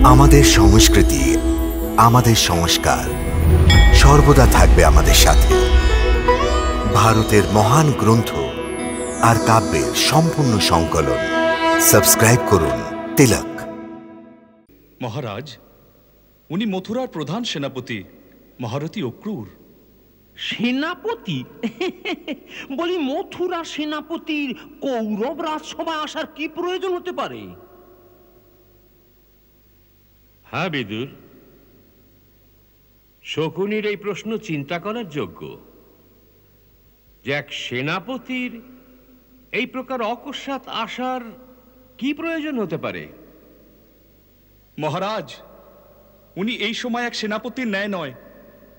আমাদের সংস্কৃতি, আমাদের সংস্কার সর্বদা থাকবে আমাদের সাথে। ভারতের মহান গ্রন্থ আর কাব্যের সম্পূর্ণ সংকলন। সাবস্ক্রাইব করুন তিলক। মহারাজ, উনি মথুরার প্রধান সেনাপতি মহারথী অক্রূর। সেনাপতি? বলি, মথুরা সেনাপতির কৌরব রাজসভায় আসার কি প্রয়োজন হতে পারে? হ্যাঁ বিদুর, শকুনির এই প্রশ্ন চিন্তা করার যোগ্য যে এক সেনাপতির এই প্রকার অকস্মাৎ আসার কি প্রয়োজন হতে পারে। মহারাজ, উনি এই সময় এক সেনাপতির ন্যায় নয়,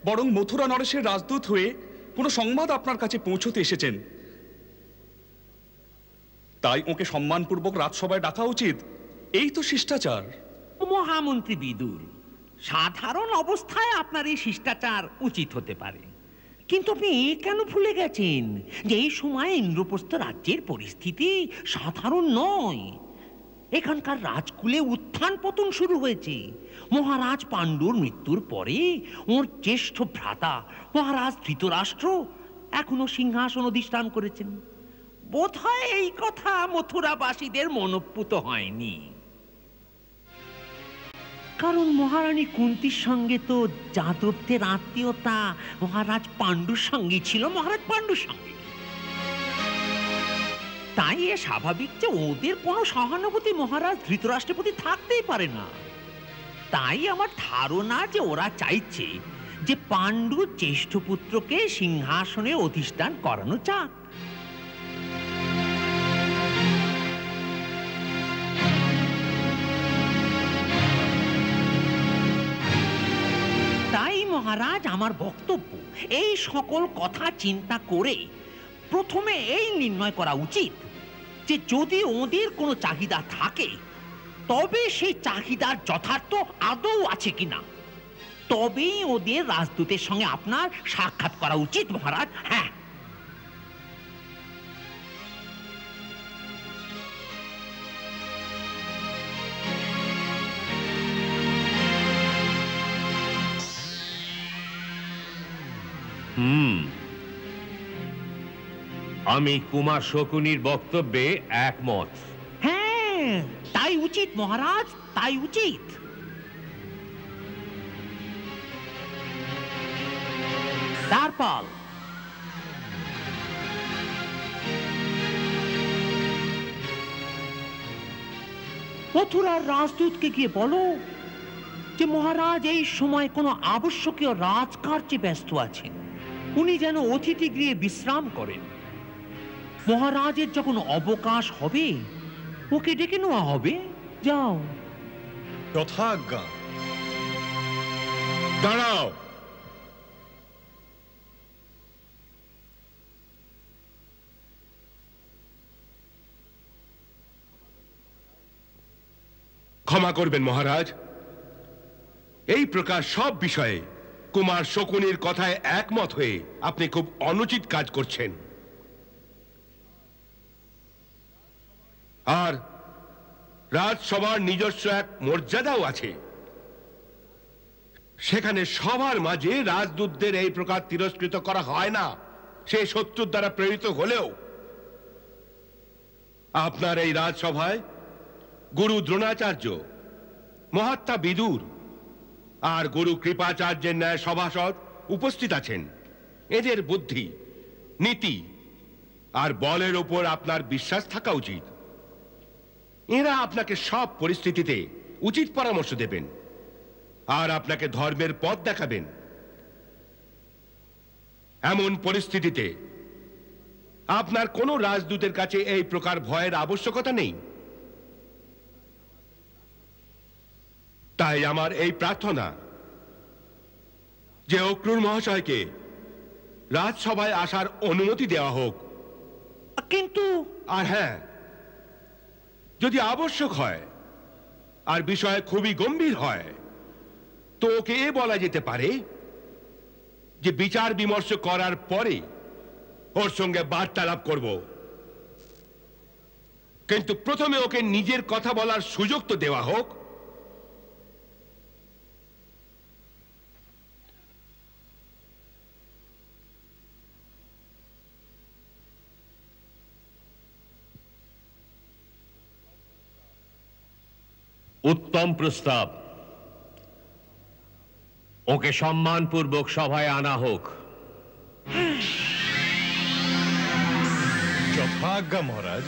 বরং মথুরা নরেশের রাজদূত হয়ে কোনো সংবাদ আপনার কাছে পৌঁছতে এসেছেন। তাই ওকে সম্মানপূর্বক রাজসভায় ডাকা উচিত। এই তো শিষ্টাচার। মহামন্ত্রী বিদুর, সাধারণ অবস্থায় আপনার এই শিষ্টাচার উচিত হতে পারে, কিন্তু আপনি কেন ভুলে গেছেন যে এই সময় ইন্দ্রপ্রস্থ রাজ্যের পরিস্থিতি সাধারণ নয়। এখানকার রাজকুলে উত্থান পতন শুরু হয়েছে। মহারাজ পাণ্ডুর মৃত্যুর পরে ওর জ্যেষ্ঠ ভ্রাতা মহারাজ ধৃতরাষ্ট্র এখনো সিংহাসন অধিষ্ঠান করেছেন। বোধহয় এই কথা মথুরাবাসীদের মনোপুত হয়নি, কারণ মহারানী কুন্তির সঙ্গে তো যাদবদের আত্মীয়তা মহারাজ পাণ্ডুর সঙ্গে ছিল, মহারাজ পাণ্ডুর সঙ্গে। তাই এ স্বাভাবিক যে ওদের কোনো সহানুভূতি মহারাজ ধৃতরাষ্ট্রের প্রতি থাকতেই পারে না। তাই আমার ধারণা যে ওরা চাইছে যে পাণ্ডুর জ্যেষ্ঠ পুত্রকে সিংহাসনে অধিষ্ঠান করানো যাক। তাই মহারাজ, আমার বক্তব্য, এই সকল কথা চিন্তা করে প্রথমে এই নির্ণয় করা উচিত যে যদি ওদের কোনো চাহিদা থাকে তবে সেই চাহিদার যথার্থ আদৌ আছে কিনা, তবেই ওদের রাজদূতের সঙ্গে আপনার সাক্ষাৎ করা উচিত মহারাজ। হ্যাঁ, আমি কুমার শকুনির বক্তব্যে একমত। হ্যাঁ, তাই উচিত মহারাজ, তাই উচিত। তারপর মথুরার রাজদূতকে গিয়ে বলো যে মহারাজ এই সময় কোনো আবশ্যকীয় রাজকার্যে ব্যস্ত আছেন, উনি যেন অতিথি গৃহে বিশ্রাম করেন। মহারাজের যখন অবকাশ হবে ওকে ডেকে নেওয়া হবে। যাও। যথাজ্ঞা। দাঁড়াও। ক্ষমা করবেন মহারাজ, এই প্রকার সব বিষয়ে কুমার শকুনির কথায় একমত হয়ে আপনি খুব অনুচিত কাজ করছেন। আর রাজসভার নিজস্ব এক মর্যাদাও আছে। সেখানে সবার মাঝে রাজদূতদের এই প্রকার তিরস্কৃত করা হয় না, সে শত্রুর দ্বারা প্রেরিত হলেও। আপনার এই রাজসভায় গুরু দ্রোণাচার্য, মহাত্মা বিদুর আর গুরু কৃপাচার্যের ন্যায় সভাসদ উপস্থিত আছেন। এদের বুদ্ধি, নীতি আর বলের উপর আপনার বিশ্বাস থাকা উচিত। এরা আপনাকে সব পরিস্থিতিতে উচিত পরামর্শ দেবেন আর আপনাকে ধর্মের পথ দেখাবেন। এমন পরিস্থিতিতে আপনার কোনো রাজদূতের কাছে এই প্রকার ভয়ের আবশ্যকতা নেই। তাই আমার এই প্রার্থনা যে অক্রূর মহাশয়কে রাজসভায় আসার অনুমতি দেওয়া হোক। কিন্তু আর হ্যাঁ, যদি আবশ্যক হয় আর বিষয় খুবই গম্ভীর হয় তো ওকে এ বলা যেতে পারে যে বিচার বিমর্শ করার পরে ওর সঙ্গে বার্তালাপ করব। কিন্তু প্রথমে ওকে নিজের কথা বলার সুযোগ তো দেওয়া হোক। উত্তম প্রস্তাব। ওকে সম্মানপূর্বক সভায় আনা হোক। যথাজ্ঞা মহারাজ।